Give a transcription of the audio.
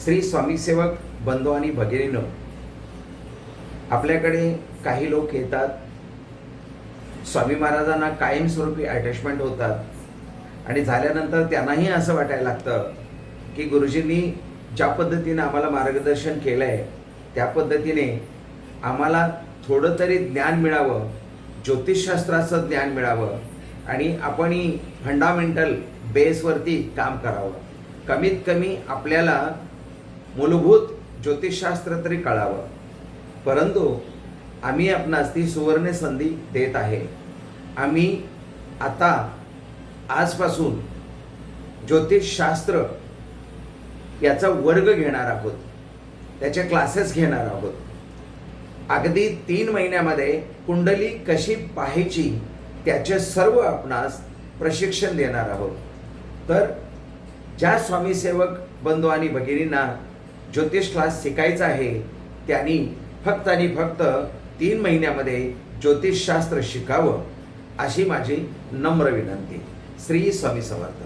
श्री स्वामीसेवक बंधू आणि भगिनींनो, आपल्याकडे काही लोक येतात, स्वामी महाराजांना कायमस्वरूपी अटॅचमेंट होतात आणि झाल्यानंतर त्यांनाही असं वाटायला लागतं की गुरुजींनी ज्या पद्धतीने आम्हाला मार्गदर्शन केलं आहे त्या पद्धतीने आम्हाला थोडं तरी ज्ञान मिळावं, ज्योतिषशास्त्राचं ज्ञान मिळावं आणि आपणही फंडामेंटल बेसवरती काम करावं. कमीत कमी आपल्याला मूलभूत ज्योतिषशास्त्र तरी कळावं. परंतु आम्ही आपणास ती सुवर्ण संधी देत आहे. आम्ही आता आजपासून ज्योतिषशास्त्र याचा वर्ग घेणार आहोत, त्याचे क्लासेस घेणार आहोत. अगदी 3 महिन्यामध्ये कुंडली कशी पाहायची त्याचे सर्व आपणास प्रशिक्षण देणार आहोत. तर ज्या स्वामीसेवक बंधू आणि भगिनींना ज्योतिष क्लास शिकायचा आहे त्यांनी फक्त आणि फक्त 3 महिन्यामध्ये ज्योतिषशास्त्र शिकावं अशी माझी नम्र विनंती. श्री स्वामी समर्थ.